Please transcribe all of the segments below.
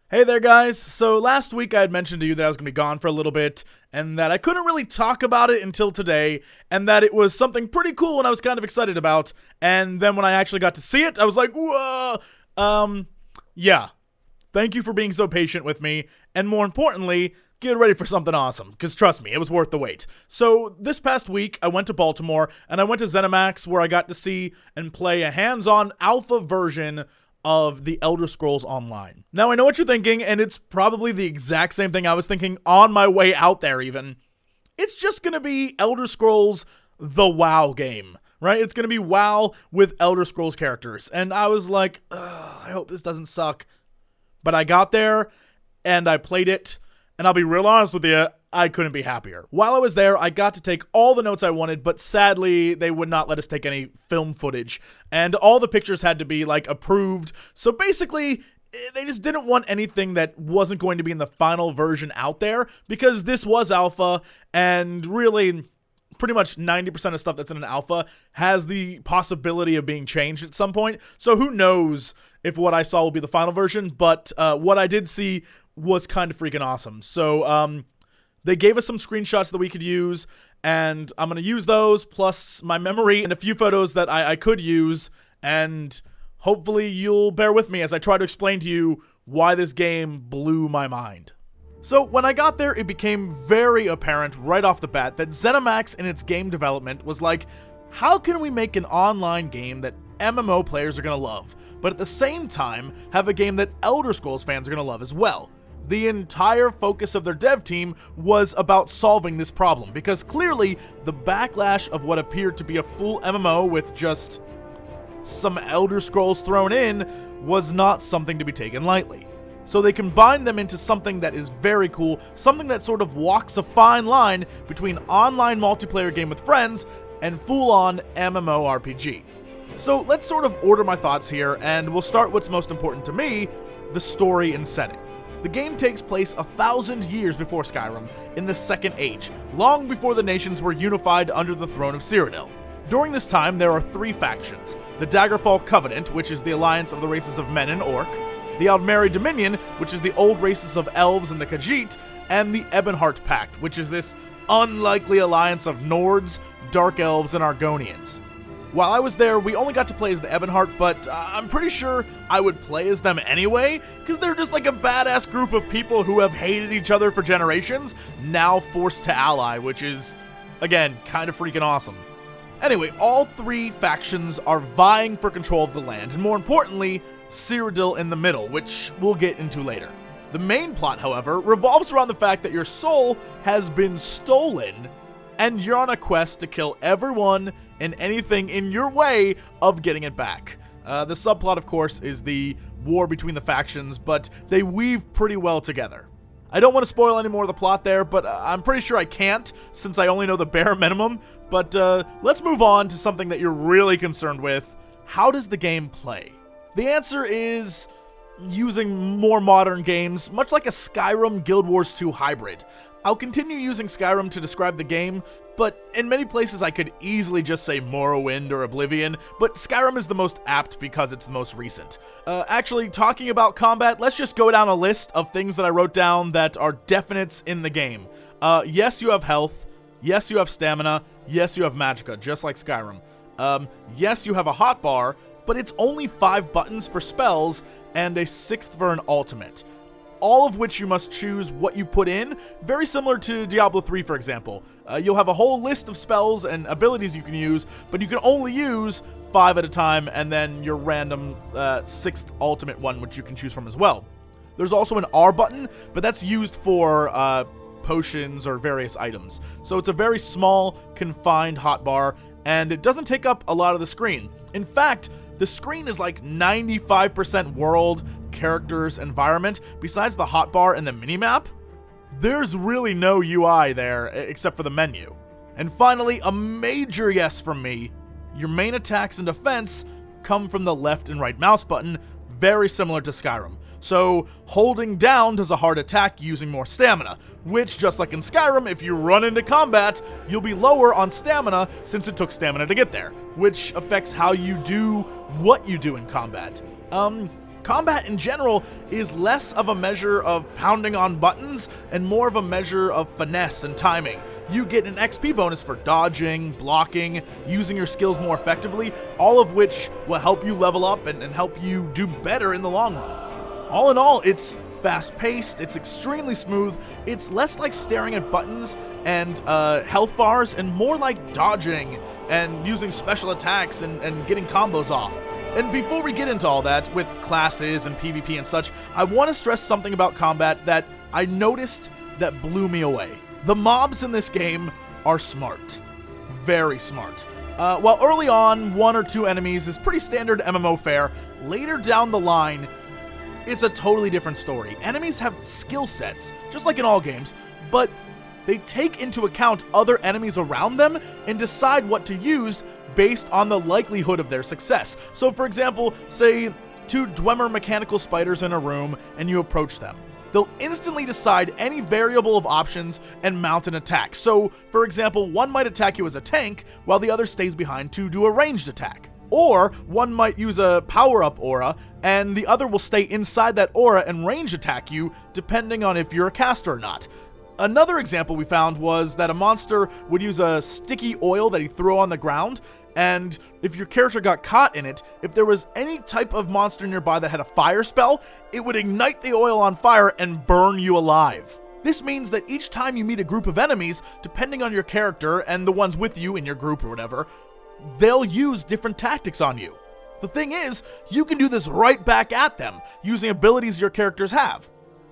Hey there, guys. So last week I had mentioned to you that I was going to be gone for a little bit and that I couldn't really talk about it until today and that it was something pretty cool and I was kind of excited about. And then when I actually got to see it, I was like, whoa. Yeah. Thank you for being so patient with me. And more importantly, get ready for something awesome, because trust me, it was worth the wait. So this past week, I went to Baltimore and I went to Zenimax where I got to see and play a hands-on alpha version of the Elder Scrolls Online. Now, I know what you're thinking, and it's probably the exact same thing I was thinking on my way out there even. It's just gonna be Elder Scrolls the WoW game, right? It's gonna be WoW with Elder Scrolls characters. And I was like, I hope this doesn't suck. But I got there, and I played it, and I'll be real honest with you, I couldn't be happier. While I was there, I got to take all the notes I wanted, but sadly, they would not let us take any film footage, and all the pictures had to be, approved. So basically, they just didn't want anything that wasn't going to be in the final version out there, because this was alpha, and really, pretty much 90% of stuff that's in an alpha has the possibility of being changed at some point. So who knows if what I saw will be the final version, but what I did see was kind of freaking awesome. So they gave us some screenshots that we could use, and I'm going to use those, plus my memory and a few photos that I could use, and hopefully you'll bear with me as I try to explain to you why this game blew my mind. So when I got there, it became very apparent right off the bat that Zenimax in its game development was like, how can we make an online game that MMO players are going to love, but at the same time have a game that Elder Scrolls fans are going to love as well? The entire focus of their dev team was about solving this problem, because clearly the backlash of what appeared to be a full MMO with just some Elder Scrolls thrown in was not something to be taken lightly. So they combined them into something that is very cool, something that sort of walks a fine line between online multiplayer game with friends and full-on MMORPG. So let's sort of order my thoughts here, and we'll start what's most important to me, the story and setting. The game takes place 1,000 years before Skyrim, in the Second Age, long before the nations were unified under the throne of Cyrodiil. During this time, there are three factions: the Daggerfall Covenant, which is the alliance of the races of men and orc; the Aldmeri Dominion, which is the old races of elves and the Khajiit; and the Ebonheart Pact, which is this unlikely alliance of Nords, Dark Elves, and Argonians. While I was there, we only got to play as the Ebonheart, but I'm pretty sure I would play as them anyway, because they're just like a badass group of people who have hated each other for generations, now forced to ally, which is, again, kind of freaking awesome. Anyway, all three factions are vying for control of the land, and more importantly, Cyrodiil in the middle, which we'll get into later. The main plot, however, revolves around the fact that your soul has been stolen, and you're on a quest to kill everyone and anything in your way of getting it back. The subplot, of course, is the war between the factions, but they weave pretty well together. I don't want to spoil any more of the plot there, but I'm pretty sure I can't, since I only know the bare minimum. But let's move on to something that you're really concerned with. How does the game play? The answer is using more modern games, much like a Skyrim Guild Wars 2 hybrid. I'll continue using Skyrim to describe the game, but in many places I could easily just say Morrowind or Oblivion, but Skyrim is the most apt because it's the most recent. Actually, talking about combat, let's just go down a list of things that I wrote down that are definites in the game. Yes, you have health. Yes, you have stamina. Yes, you have magicka, just like Skyrim. Yes, you have a hotbar, but it's only 5 buttons for spells and a 6th for an ultimate. All of which you must choose what you put in, very similar to Diablo 3, for example. You'll have a whole list of spells and abilities you can use, but you can only use 5 at a time, and then your random 6th ultimate one, which you can choose from as well. There's also an R button, but that's used for potions or various items. So it's a very small, confined hotbar, and it doesn't take up a lot of the screen. In fact, the screen is like 95% world, characters, environment. Besides the hotbar and the minimap, there's really no UI there except for the menu. And finally, a major yes from me. Your main attacks and defense come from the left and right mouse button, very similar to Skyrim. So holding down does a hard attack using more stamina, which, just like in Skyrim, if you run into combat, you'll be lower on stamina since it took stamina to get there, which affects how you do what you do in combat. Combat in general is less of a measure of pounding on buttons and more of a measure of finesse and timing. You get an XP bonus for dodging, blocking, using your skills more effectively, all of which will help you level up and help you do better in the long run. All in all, it's fast-paced, it's extremely smooth, it's less like staring at buttons and health bars and more like dodging and using special attacks and getting combos off. And before we get into all that, with classes and PvP and such, I want to stress something about combat that I noticed that blew me away. The mobs in this game are smart. Very smart. While early on, 1 or 2 enemies is pretty standard MMO fare, later down the line, it's a totally different story. Enemies have skill sets, just like in all games, but they take into account other enemies around them and decide what to use based on the likelihood of their success. So for example, say 2 Dwemer mechanical spiders in a room and you approach them. They'll instantly decide any variable of options and mount an attack. So for example, one might attack you as a tank while the other stays behind to do a ranged attack. Or one might use a power-up aura and the other will stay inside that aura and range attack you depending on if you're a caster or not. Another example we found was that a monster would use a sticky oil that he threw on the ground, and if your character got caught in it, if there was any type of monster nearby that had a fire spell, it would ignite the oil on fire and burn you alive. This means that each time you meet a group of enemies, depending on your character and the ones with you in your group or whatever, they'll use different tactics on you. The thing is, you can do this right back at them, using abilities your characters have.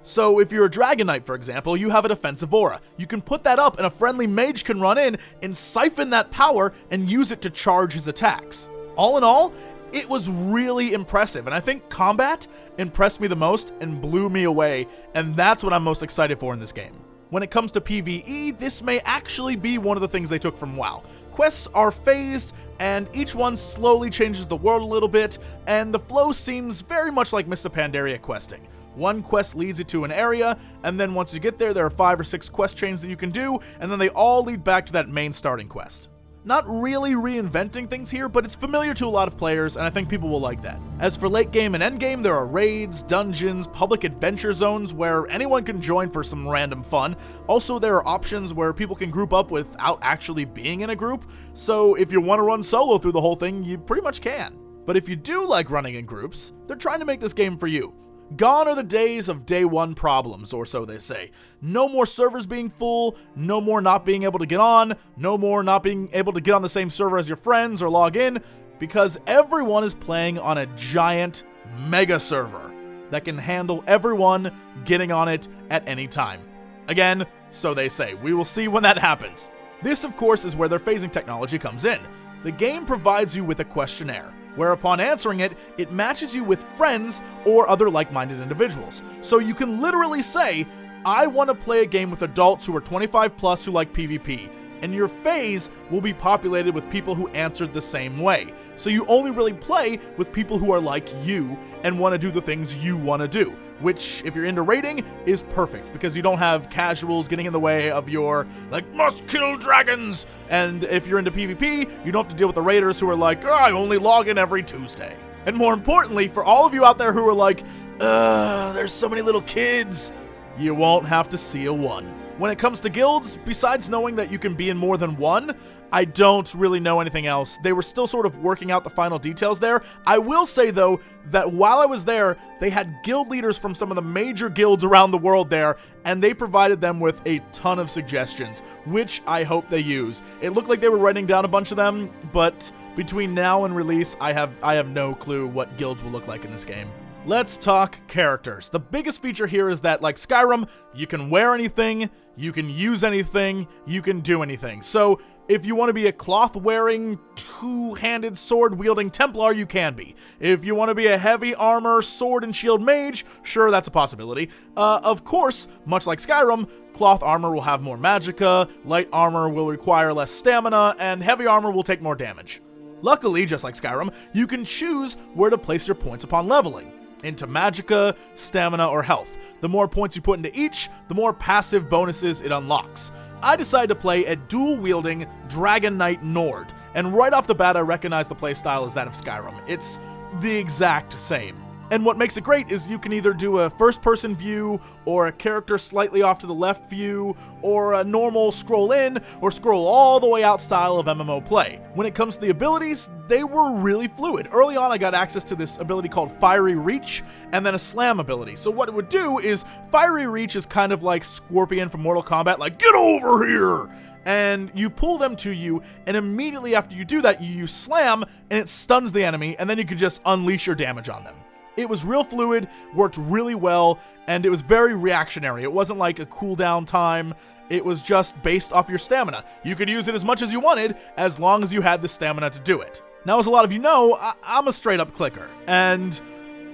So if you're a Dragon Knight, for example, you have a defensive aura. You can put that up and a friendly mage can run in and siphon that power and use it to charge his attacks. All in all, it was really impressive, and I think combat impressed me the most and blew me away, and that's what I'm most excited for in this game. When it comes to PvE, this may actually be one of the things they took from WoW. Quests are phased, and each one slowly changes the world a little bit, and the flow seems very much like Mists of Pandaria questing. One quest leads you to an area, and then once you get there, there are 5 or 6 quest chains that you can do, and then they all lead back to that main starting quest. Not really reinventing things here, but it's familiar to a lot of players, and I think people will like that. As for late game and end game, there are raids, dungeons, public adventure zones where anyone can join for some random fun. Also, there are options where people can group up without actually being in a group, so if you want to run solo through the whole thing, you pretty much can. But if you do like running in groups, they're trying to make this game for you. Gone are the days of day one problems, or so they say. No more servers being full, no more not being able to get on, no more not being able to get on the same server as your friends or log in, because everyone is playing on a giant mega server that can handle everyone getting on it at any time. Again, so they say. We will see when that happens. This, of course, is where their phasing technology comes in. The game provides you with a questionnaire, where upon answering it, it matches you with friends or other like-minded individuals. So you can literally say, I want to play a game with adults who are 25 plus who like PvP, and your phase will be populated with people who answered the same way. So you only really play with people who are like you and want to do the things you want to do, which, if you're into raiding, is perfect, because you don't have casuals getting in the way of your, like, must kill dragons! And if you're into PvP, you don't have to deal with the raiders who are like, I only log in every Tuesday. And more importantly, for all of you out there who are like, there's so many little kids, you won't have to see a one. When it comes to guilds, besides knowing that you can be in more than one, I don't really know anything else. They were still sort of working out the final details there. I will say, though, that while I was there, they had guild leaders from some of the major guilds around the world there, and they provided them with a ton of suggestions, which I hope they use. It looked like they were writing down a bunch of them, but between now and release, I have no clue what guilds will look like in this game. Let's talk characters. The biggest feature here is that, like Skyrim, you can wear anything, you can use anything, you can do anything. So if you want to be a cloth-wearing, two-handed, sword-wielding Templar, you can be. If you want to be a heavy armor, sword and shield mage, sure, that's a possibility. Of course, much like Skyrim, cloth armor will have more magicka, light armor will require less stamina, and heavy armor will take more damage. Luckily, just like Skyrim, you can choose where to place your points upon leveling, into magicka, stamina, or health. The more points you put into each, the more passive bonuses it unlocks. I decided to play a dual-wielding Dragon Knight Nord, and right off the bat I recognize the playstyle as that of Skyrim. It's the exact same. And what makes it great is you can either do a first-person view, or a character slightly off to the left view, or a normal scroll in, or scroll all the way out style of MMO play. When it comes to the abilities, they were really fluid. Early on, I got access to this ability called Fiery Reach, and then a Slam ability. So what it would do is, Fiery Reach is kind of like Scorpion from Mortal Kombat, like, get over here! And you pull them to you, and immediately after you do that, you use Slam, and it stuns the enemy, and then you can just unleash your damage on them. It was real fluid, worked really well, and it was very reactionary. It wasn't like a cooldown time, it was just based off your stamina. You could use it as much as you wanted, as long as you had the stamina to do it. Now, as a lot of you know, I'm a straight-up clicker, and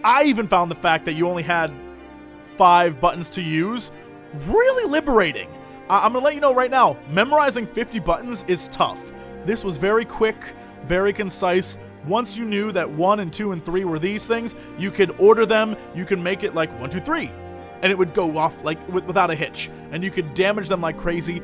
I even found the fact that you only had 5 buttons to use really liberating. I'm gonna let you know right now, memorizing 50 buttons is tough. This was very quick, very concise. Once you knew that 1 and 2 and 3 were these things, you could order them, you can make it like 1, 2, 3, and it would go off like without a hitch, and you could damage them like crazy.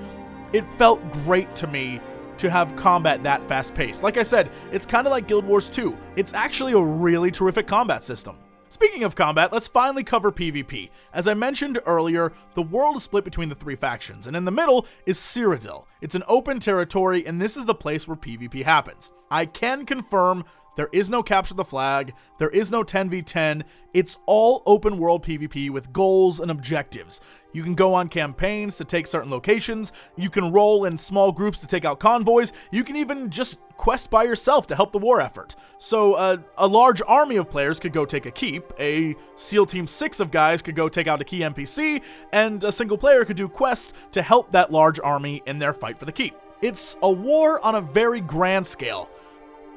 It felt great to me to have combat that fast-paced. Like I said, it's kind of like Guild Wars 2. It's actually a really terrific combat system. Speaking of combat, let's finally cover PvP. As I mentioned earlier, the world is split between the 3 factions, and in the middle is Cyrodiil. It's an open territory, and this is the place where PvP happens. I can confirm there is no capture the flag, there is no 10v10, it's all open world PvP with goals and objectives. You can go on campaigns to take certain locations, you can roll in small groups to take out convoys, you can even just quest by yourself to help the war effort. So a large army of players could go take a keep, a SEAL Team 6 of guys could go take out a key NPC, and a single player could do quests to help that large army in their fight for the keep. It's a war on a very grand scale.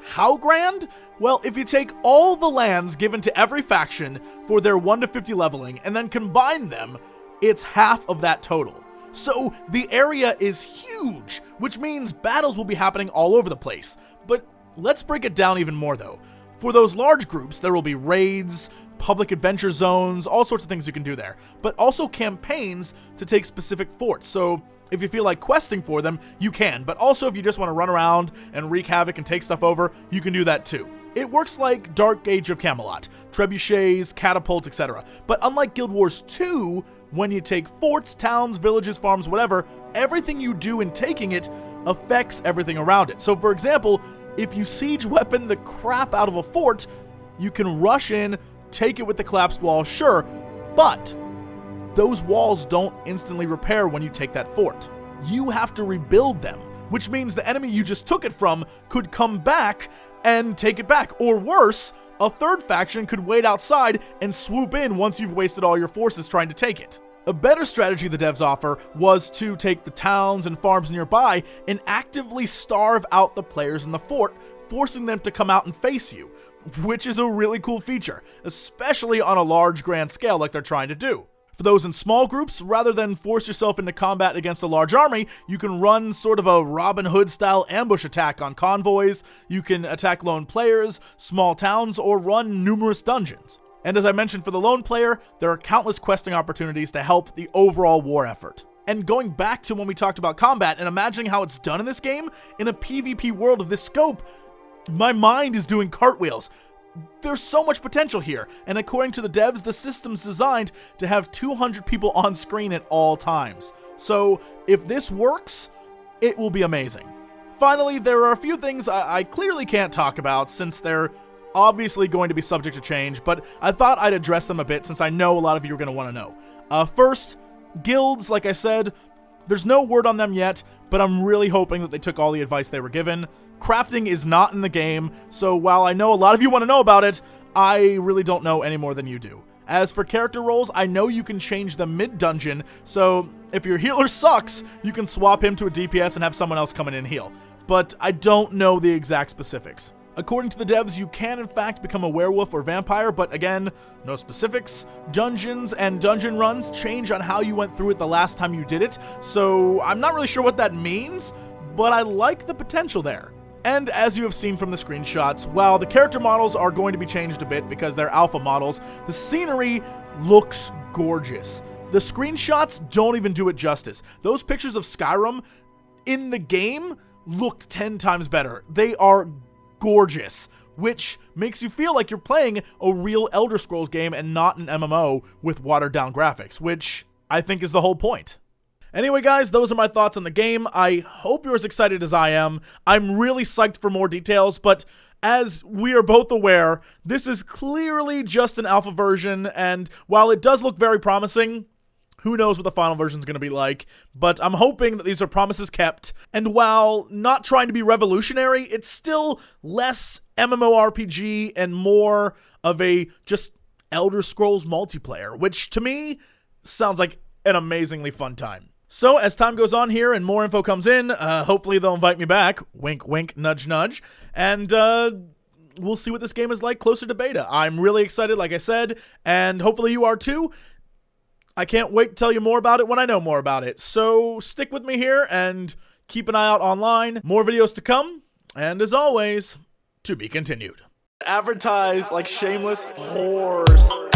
How grand? Well, if you take all the lands given to every faction for their 1 to 50 leveling and then combine them, it's half of that total. So the area is huge, which means battles will be happening all over the place. But let's break it down even more though. For those large groups, there will be raids, public adventure zones, all sorts of things you can do there, but also campaigns to take specific forts. So if you feel like questing for them, you can, but also if you just want to run around and wreak havoc and take stuff over, you can do that too. It works like Dark Age of Camelot, trebuchets, catapults, etc. But unlike Guild Wars 2, when you take forts, towns, villages, farms, whatever, everything you do in taking it affects everything around it. So for example, if you siege weapon the crap out of a fort, you can rush in, take it with the collapsed wall, sure, but those walls don't instantly repair when you take that fort. You have to rebuild them, which means the enemy you just took it from could come back and take it back. Or worse, a third faction could wait outside and swoop in once you've wasted all your forces trying to take it. A better strategy the devs offer was to take the towns and farms nearby and actively starve out the players in the fort, forcing them to come out and face you, which is a really cool feature, especially on a large grand scale like they're trying to do. For those in small groups, rather than force yourself into combat against a large army, you can run sort of a Robin Hood style ambush attack on convoys, you can attack lone players, small towns, or run numerous dungeons. And as I mentioned for the lone player, there are countless questing opportunities to help the overall war effort. And going back to when we talked about combat and imagining how it's done in this game, in a PvP world of this scope, my mind is doing cartwheels. There's so much potential here, and according to the devs, the system's designed to have 200 people on screen at all times. So if this works, it will be amazing. Finally, there are a few things I clearly can't talk about since they're obviously going to be subject to change, but I thought I'd address them a bit since I know a lot of you are going to want to know. First, guilds, like I said, there's no word on them yet, but I'm really hoping that they took all the advice they were given. Crafting is not in the game, so while I know a lot of you want to know about it, I really don't know any more than you do. As for character roles, I know you can change them mid-dungeon, so if your healer sucks, you can swap him to a DPS and have someone else come in and heal. But I don't know the exact specifics. According to the devs, you can in fact become a werewolf or vampire, but again, no specifics. Dungeons and dungeon runs change on how you went through it the last time you did it, so I'm not really sure what that means, but I like the potential there. And as you have seen from the screenshots, while the character models are going to be changed a bit because they're alpha models, the scenery looks gorgeous. The screenshots don't even do it justice. Those pictures of Skyrim in the game looked 10 times better. They are gorgeous. which makes you feel like you're playing a real Elder Scrolls game and not an MMO with watered down graphics, which I think is the whole point. Anyway, guys, those are my thoughts on the game. I hope you're as excited as I am. I'm really psyched for more details, but as we are both aware, this is clearly just an alpha version, and while it does look very promising, who knows what the final version is going to be like, but I'm hoping that these are promises kept, and while not trying to be revolutionary, it's still less MMORPG and more of a just Elder Scrolls multiplayer, which to me sounds like an amazingly fun time. So as time goes on here and more info comes in, hopefully they'll invite me back, wink wink, nudge nudge, and we'll see what this game is like closer to beta. I'm really excited, like I said, and hopefully you are too. I can't wait to tell you more about it when I know more about it. So stick with me here and keep an eye out online. More videos to come, and as always, to be continued. Advertise like shameless whores.